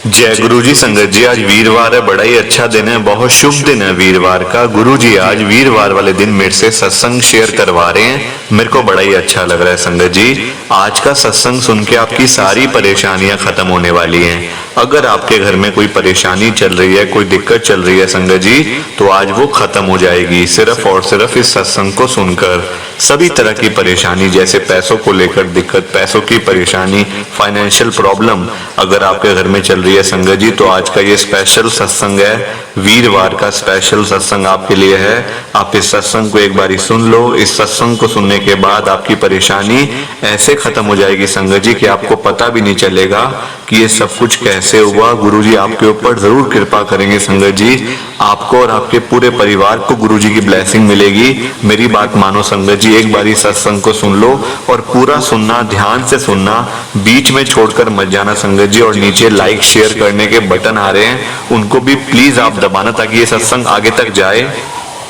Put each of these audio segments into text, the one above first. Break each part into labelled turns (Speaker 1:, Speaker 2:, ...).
Speaker 1: जय गुरु जी। संगत जी, आज वीरवार है, बड़ा ही अच्छा दिन है, बहुत शुभ दिन है वीरवार का। गुरु जी आज वीरवार वाले दिन मेरे से सत्संग शेयर करवा रहे हैं, मेरे को बड़ा ही अच्छा लग रहा है। संगत जी, आज का सत्संग सुन के आपकी सारी परेशानियां खत्म होने वाली हैं। अगर आपके घर में कोई परेशानी चल रही है, कोई दिक्कत चल रही है संगत जी, तो आज वो खत्म हो जाएगी सिर्फ और सिर्फ इस सत्संग को सुनकर। सभी तरह की परेशानी, जैसे पैसों को लेकर दिक्कत, पैसों की परेशानी, फाइनेंशियल प्रॉब्लम अगर आपके घर में चल रही है संगत जी, तो आज का ये स्पेशल सत्संग है, वीरवार का स्पेशल सत्संग आपके लिए है। आप इस सत्संग को एक बारी सुन लो। इस सत्संग को सुनने के बाद आपकी परेशानी ऐसे खत्म हो जाएगी संगत जी कि आपको पता भी नहीं चलेगा कि ये सब कुछ कैसे हुआ। गुरुजी आपके ऊपर जरूर कृपा करेंगे संगत जी। आपको और आपके पूरे परिवार को गुरुजी की ब्लेसिंग मिलेगी। मेरी बात मानो संगत जी, एक बारी सत्संग को सुन लो और पूरा सुनना, ध्यान से सुनना, बीच में छोड़कर मत जाना संगत जी। और नीचे लाइक शेयर करने के बटन आ रहे हैं, उनको भी प्लीज आप दबाना ताकि ये सत्संग आगे तक जाए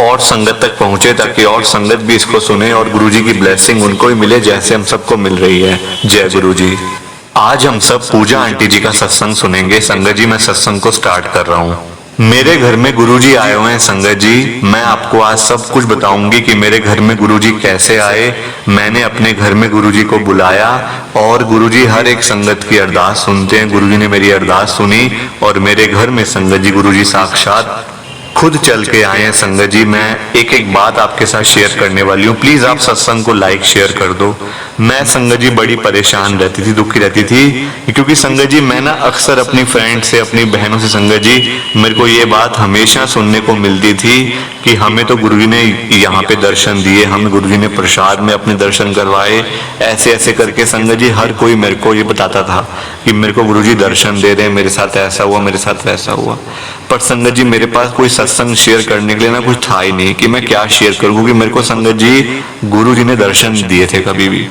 Speaker 1: और संगत तक पहुंचे, ताकि और संगत भी इसको सुने और गुरुजी की ब्लेसिंग उनको भी मिले जैसे हम सबको मिल रही है। जय गुरुजी। आज हम सब पूजा आंटी जी का सत्संग सुनेंगे। संगत जी, मैं सत्संग को स्टार्ट कर रहा हूँ। मेरे घर में गुरुजी आए हुए हैं संगत जी। मैं आपको आज सब कुछ बताऊंगी कि मेरे घर में गुरुजी कैसे आए। मैंने अपने घर में गुरुजी को बुलाया और गुरुजी हर एक संगत की अरदास सुनते हैं। गुरुजी ने मेरी अरदास सुनी और मेरे घर में संगत जी गुरुजी साक्षात खुद चल के आए हैं संगत जी। मैं एक एक बात आपके साथ शेयर करने वाली हूँ। प्लीज आप सत्संग को लाइक शेयर कर दो। मैं संगत जी बड़ी परेशान रहती थी, दुखी रहती थी, क्योंकि संगत जी मैं ना अक्सर अपनी फ्रेंड से, अपनी बहनों से संगत जी मेरे को ये बात हमेशा सुनने को मिलती थी कि हमें तो गुरुजी ने यहाँ पे दर्शन दिए, हमें गुरुजी ने प्रसाद में अपने दर्शन करवाए, ऐसे ऐसे करके संगत जी हर कोई मेरे को ये बताता था कि मेरे को गुरुजी दर्शन दे रहे हैं, मेरे साथ ऐसा हुआ, मेरे साथ वैसा हुआ। पर संगत जी मेरे पास कोई सत्संग शेयर करने के लिए ना कुछ था ही नहीं कि मैं क्या शेयर करूं, क्योंकि मेरे को संगत जी गुरुजी ने दर्शन दिए थे कभी भी।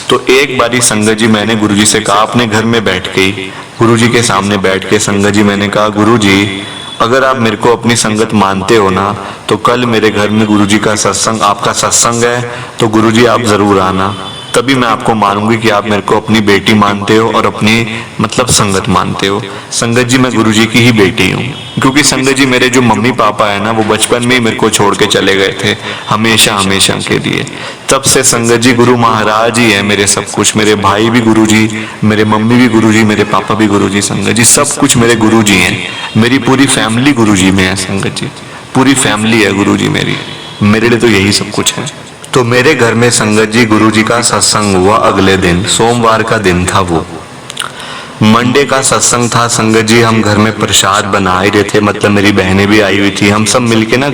Speaker 1: तो एक बारी संगत जी मैंने गुरुजी से कहा, अपने घर में बैठ के ही गुरुजी के सामने बैठ के संगत जी मैंने कहा, गुरुजी अगर आप मेरे को अपनी संगत मानते हो ना, तो कल मेरे घर में गुरुजी का सत्संग, आपका सत्संग है, तो गुरुजी आप जरूर आना, तभी मैं आपको मानूंगी कि आप मेरे को अपनी बेटी मानते हो और अपनी मतलब संगत मानते हो। संगत जी मैं गुरुजी की ही बेटी हूँ, क्योंकि संगत जी मेरे जो मम्मी पापा है ना, वो बचपन में ही मेरे को छोड़ के चले गए थे, हमेशा हमेशा के लिए। तब से संगत जी गुरु महाराज ही है मेरे सब कुछ। मेरे भाई भी गुरुजी, मेरे मम्मी भी गुरुजी, मेरे पापा भी गुरुजी। संगत जी सब कुछ मेरे गुरुजी हैं। मेरी पूरी फैमिली गुरुजी में है संगत जी, पूरी फैमिली है गुरुजी मेरी। मेरे लिए तो यही सब कुछ है। तो मेरे घर में संगत जी गुरुजी का सत्संग हुआ अगले दिन, सोमवार का दिन था, वो मंडे का सत्संग था संगत जी। हम घर में प्रसाद बना ही रहे थे, मतलब मेरी बहनें भी आई हुई थी, हम सब मिलके ना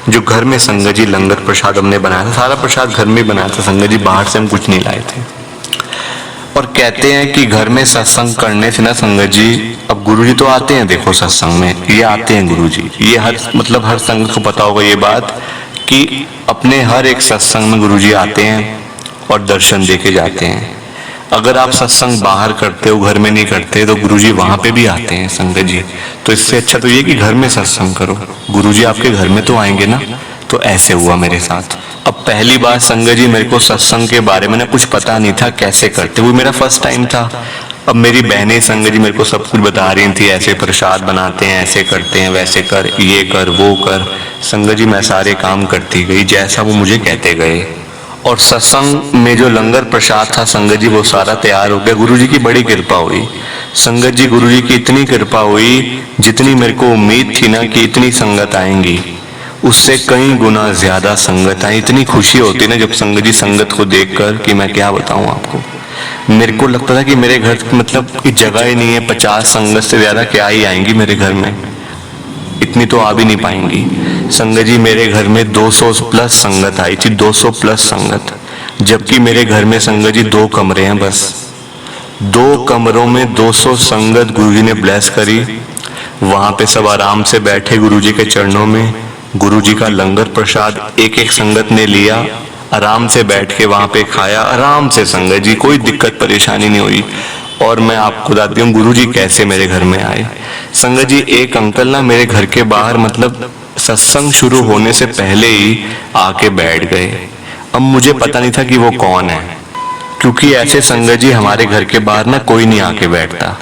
Speaker 1: जो घर में संगत जी लंगर प्रसाद हमने बनाया था, सारा प्रसाद घर में बनाया था संगत जी, बाहर से हम कुछ नहीं लाए थे। और कहते हैं कि घर में सत्संग करने से ना संगत जी, अब गुरुजी तो आते हैं, देखो सत्संग में ये आते हैं गुरुजी, ये हर मतलब हर संगत को पता होगा ये बात कि अपने हर एक सत्संग में गुरुजी आते हैं और दर्शन देके जाते हैं। अगर आप सत्संग बाहर करते हो, घर में नहीं करते, तो गुरुजी वहां पे भी आते हैं संगत जी। तो इससे अच्छा तो ये कि घर में सत्संग करो, गुरुजी आपके घर में तो आएंगे ना। तो ऐसे हुआ मेरे साथ। अब पहली बार संगत जी मेरे को सत्संग के बारे में ना कुछ पता नहीं था कैसे करते, वो मेरा फर्स्ट टाइम था। अब मेरी बहनें संगत जी मेरे को सब कुछ बता रही थी, ऐसे प्रसाद बनाते हैं, ऐसे करते हैं, वैसे कर, ये कर, वो कर। संगत जी मैं सारे काम करती गई जैसा वो मुझे कहते गए। और सत्संग में जो लंगर प्रसाद था संगत जी वो सारा तैयार हो गया। गुरुजी की बड़ी कृपा हुई संगत जी, गुरुजी की इतनी कृपा हुई जितनी मेरे को उम्मीद थी ना कि इतनी संगत आएंगी, उससे कई गुना ज्यादा संगत आई। इतनी खुशी होती ना जब संगत जी संगत को देखकर कि मैं क्या बताऊं आपको। मेरे को लगता था कि मेरे घर मतलब की जगह ही नहीं है, 50 संगत से ज्यादा क्या ही आएंगी मेरे घर में, इतनी तो आ भी नहीं पाएंगी। संगत जी मेरे घर में 200 प्लस संगत आई थी, 200 प्लस संगत, जबकि मेरे घर में संगत जी 2 कमरे हैं बस। 2 कमरों में 200 संगत गुरुजी ने ब्लेस करी। वहां पे सब आराम से बैठे गुरुजी के चरणों में, गुरुजी का लंगर प्रसाद एक एक संगत ने लिया, आराम से बैठ के वहां पे खाया, आराम से संगत जी, कोई दिक्कत परेशानी नहीं हुई। और मैं आपको बताती हूँ गुरुजी कैसे मेरे घर में आए। संगत जी एक अंकल ना मेरे घर के बाहर मतलब सत्संग शुरू होने से पहले ही आके बैठ गए। अब मुझे पता नहीं था कि वो कौन है, क्योंकि ऐसे संगत जी हमारे घर के बाहर ना कोई नहीं आके बैठता।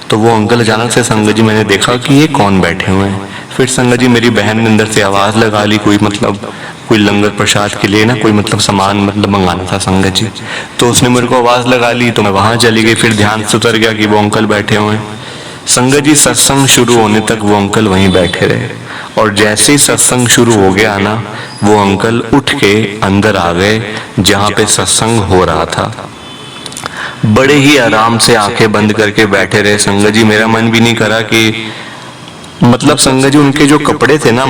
Speaker 2: तो वो अंकल अचानक से संगत जी मैंने देखा कि ये कौन बैठे हुए हैं। फिर संगत जी मेरी बहन ने अंदर से आवाज़ लगा ली, कोई लंगर प्रसाद के लिए ना कोई सामान मंगाना था संगत जी। तो उसने मेरे को आवाज़ लगा ली, तो मैं वहाँ चली गई। फिर ध्यान से उतर गया कि वो अंकल बैठे हुए हैं। संगत जी सत्संग शुरू होने तक वो अंकल वहीं बैठे रहे, और जैसे ही सत्संग शुरू हो गया ना, वो अंकल उठ के अंदर आ गए जहाँ पे सत्संग हो रहा था। बड़े ही आराम से आंखें बंद करके बैठे रहे संगत जी। मेरा मन भी नहीं करा कि संगत जी उनके जो कपड़े थे ना,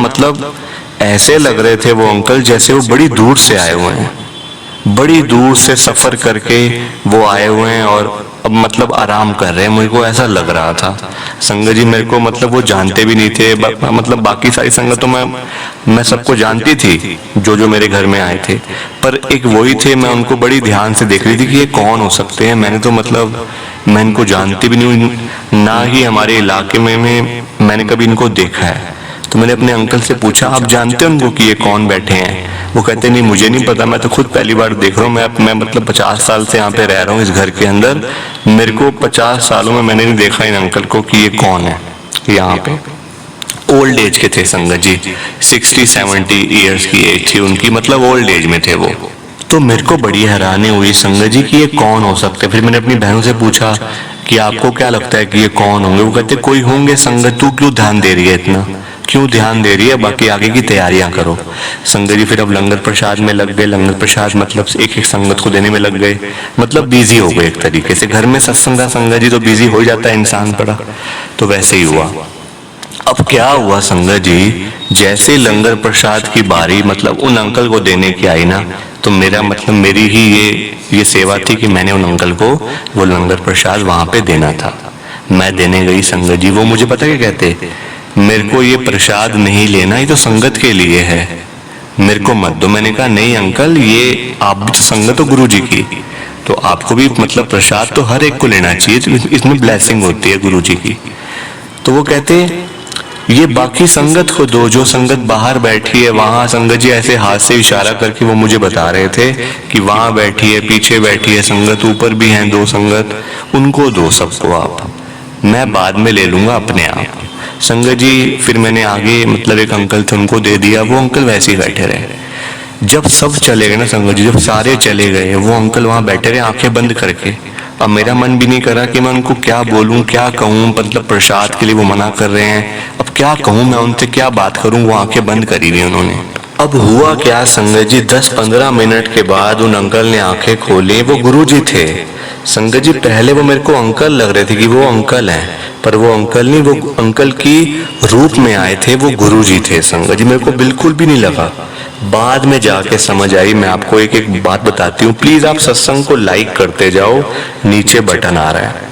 Speaker 2: ऐसे लग रहे थे वो अंकल जैसे वो बड़ी दूर से आए हुए हैं, बड़ी दूर से सफर करके वो आए हुए हैं और अब आराम कर रहे हैं। मुझे को ऐसा लग रहा था संगत जी। मेरे को वो जानते भी नहीं थे, बाकी सारी संगत तो मैं सबको जानती थी जो मेरे घर में आए थे, पर एक वही थे, मैं उनको बड़ी ध्यान से देख रही थी कि ये कौन हो सकते हैं। मैंने तो मैं इनको जानती भी नहीं, ना ही हमारे इलाके में मैंने कभी इनको देखा है। तो मैंने अपने अंकल से पूछा, आप जानते हैं उनको कि ये कौन बैठे हैं? वो कहते नहीं, मुझे नहीं पता, मैं तो खुद पहली बार देख रहा हूँ। मैं 50 साल से यहाँ पे रह रहा हूँ इस घर के अंदर, मेरे को 50 सालों में मैंने नहीं देखा इन अंकल को कि ये कौन है। यहाँ पे ओल्ड एज के थे संगत जी, 60-70 ईयर्स की एज थी उनकी, ओल्ड एज में थे वो। तो मेरे को बड़ी हैरानी हुई संगत जी कि ये कौन हो सकते। फिर मैंने अपनी बहनों से पूछा कि आपको क्या लगता है कि ये कौन होंगे? वो कहते कोई होंगे संगत, तू क्यों ध्यान दे रही है, इतना क्यों ध्यान दे रही है, बाकी आगे की तैयारियां करो। संगत जी फिर अब लंगर प्रसाद में लग गए। लंगर प्रसाद एक एक संगत को देने में लग गए, बिजी हो गए एक तरीके से। घर में सत्संग था संगत जी, तो बिजी हो जाता है इंसान बड़ा, तो वैसे ही हुआ। अब क्या हुआ संगत जी, जैसे लंगर प्रसाद की बारी उन अंकल को देने की आई ना, तो मेरा मेरी ही ये सेवा थी कि मैंने उन अंकल को वो लंगर प्रसाद वहां पे देना था। मैं देने गई संगत जी, वो मुझे पता क्या कहते, मेरे को ये प्रसाद नहीं लेना, ये तो संगत के लिए है, मेरे को मत दो। मैंने कहा नहीं अंकल, ये आप भी तो संगत हो गुरु जी की, तो आपको भी प्रसाद तो हर एक को लेना चाहिए, तो इसमें ब्लेसिंग होती है गुरु जी की। तो वो कहते ये बाकी संगत को दो, जो संगत बाहर बैठी है वहां। संगत जी ऐसे हाथ से इशारा करके वो मुझे बता रहे थे कि वहां बैठी है, पीछे बैठी है संगत, ऊपर भी हैं 2 संगत, उनको दो सबको आप, मैं बाद में ले लूंगा अपने आप। संगत जी फिर मैंने आगे एक अंकल थे उनको दे दिया, वो अंकल वैसे ही बैठे रहे। जब सब चले गए ना संगत जी, जब सारे चले गए, वो अंकल वहां बैठे रहे आंखें बंद करके। अब मेरा मन भी नहीं करा कि मैं उनको क्या बोलूं, क्या कहूं, प्रसाद के लिए वो मना कर रहे हैं, अब क्या कहूं मैं उनसे, क्या बात करूं, वो आंखें बंद करी हुई उन्होंने। अब हुआ क्या संगत जी, 10-15 मिनट के बाद उन अंकल ने आंखें खोली, वो गुरुजी थे संगत जी। पहले वो मेरे को अंकल लग रहे थे कि वो अंकल हैं, पर वो अंकल नहीं, वो अंकल की रूप में आए थे, वो गुरुजी थे संगत जी। मेरे को बिल्कुल भी नहीं लगा, बाद में जाके समझ आई। मैं आपको एक एक बात बताती हूँ, प्लीज आप सत्संग को लाइक करते जाओ, नीचे बटन आ रहा है।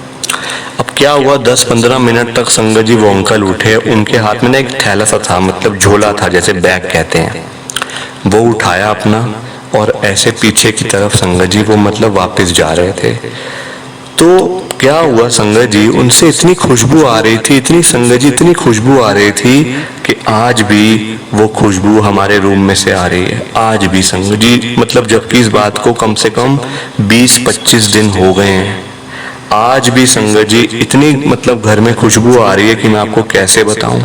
Speaker 2: अब क्या हुआ, 10-15 मिनट तक संगत जी वो अंकल उठे, उनके हाथ में ना एक थैला सा था, झोला था, जैसे बैग कहते हैं, वो उठाया अपना और ऐसे पीछे की तरफ संगत जी वो वापस जा रहे थे। तो क्या हुआ संगत जी, उनसे इतनी खुशबू आ रही थी, इतनी संगत जी इतनी खुशबू आ रही थी कि आज भी वो खुशबू हमारे रूम में से आ रही है, आज भी संगत जी। जबकि इस बात को कम से कम 20-25 दिन हो गए हैं, आज भी संगत जी इतनी घर में खुशबू आ रही है कि मैं आपको कैसे बताऊं,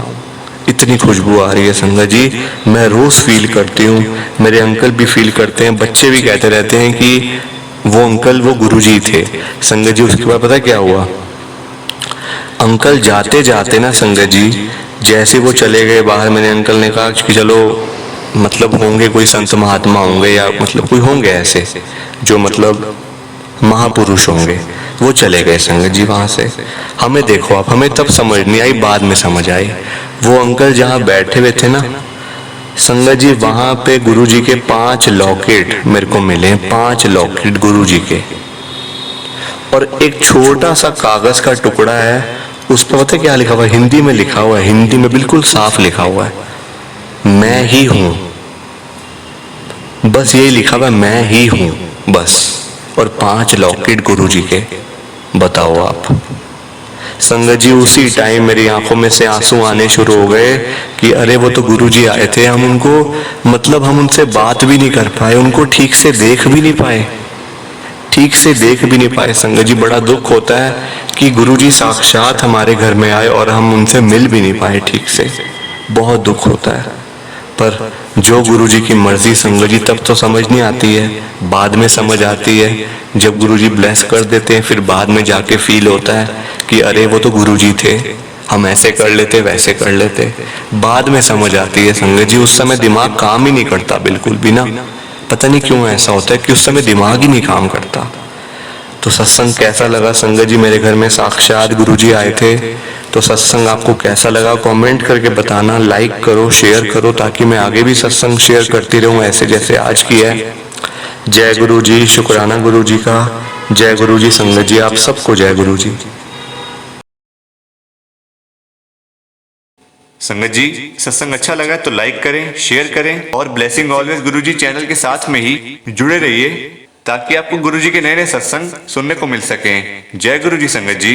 Speaker 2: इतनी खुशबू आ रही है संगत जी। मैं रोज फील करती हूँ, मेरे अंकल भी फील करते हैं, बच्चे भी कहते रहते हैं कि वो अंकल वो गुरुजी थे संगत जी। उसके बाद पता क्या हुआ, अंकल जाते जाते ना संगत जी, जैसे वो चले गए बाहर, मैंने अंकल ने कहा कि चलो होंगे कोई संत महात्मा होंगे या कोई होंगे ऐसे जो महापुरुष होंगे, वो चले गए संगत जी वहां से। हमें देखो आप, हमें तब समझ नहीं आई, बाद में समझ आई। वो अंकल जहाँ बैठे हुए थे ना संगत जी, वहां पे गुरुजी के 5 लॉकेट मेरे को मिले, 5 लॉकेट गुरुजी के, और एक छोटा सा कागज का टुकड़ा है, उस पर पता क्या लिखा हुआ है, हिंदी में लिखा हुआ है, हिंदी में बिल्कुल साफ लिखा हुआ है, मैं ही हूं, बस यही लिखा हुआ है, मैं ही हूं बस, और 5 लॉकेट गुरुजी के। बताओ आप संगत जी, उसी टाइम मेरी आंखों में से आंसू आने शुरू हो गए कि अरे वो तो गुरुजी आए थे, हम उनको हम उनसे बात भी नहीं कर पाए, उनको ठीक से देख भी नहीं पाए, ठीक से देख भी नहीं पाए संगत जी। बड़ा दुख होता है कि गुरुजी साक्षात हमारे घर में आए और हम उनसे मिल भी नहीं पाए ठीक से। बहुत दुख होता है, पर जो गुरुजी की मर्जी संगत जी तब तो समझ नहीं आती है, बाद में समझ आती है। जब गुरुजी ब्लेस कर देते हैं फिर बाद में जाके फील होता है कि अरे वो तो गुरुजी थे, हम ऐसे कर लेते वैसे कर लेते। बाद में समझ आती है संगत जी, उस समय दिमाग काम ही नहीं करता बिल्कुल भी ना। पता नहीं क्यों ऐसा होता है कि उस समय दिमाग ही नहीं काम करता। तो सत्संग कैसा लगा संगत जी? मेरे घर में साक्षात गुरुजी आए थे, तो सत्संग आपको कैसा लगा कमेंट करके बताना। लाइक करो, शेयर करो, ताकि मैं आगे भी सत्संग शेयर करती रहूं ऐसे जैसे आज किया है। जय गुरु जी, शुक्राना गुरु जी का। जय गुरु जी संगत जी, आप सबको जय गुरु जी।
Speaker 1: संगत जी सत्संग अच्छा लगा तो लाइक करें, शेयर करें और ब्लेसिंग ऑलवेज गुरुजी चैनल के साथ में ही जुड़े रहिए, ताकि आपको गुरुजी के नए नए सत्संग सुनने को मिल सकें। जय गुरुजी संगत जी।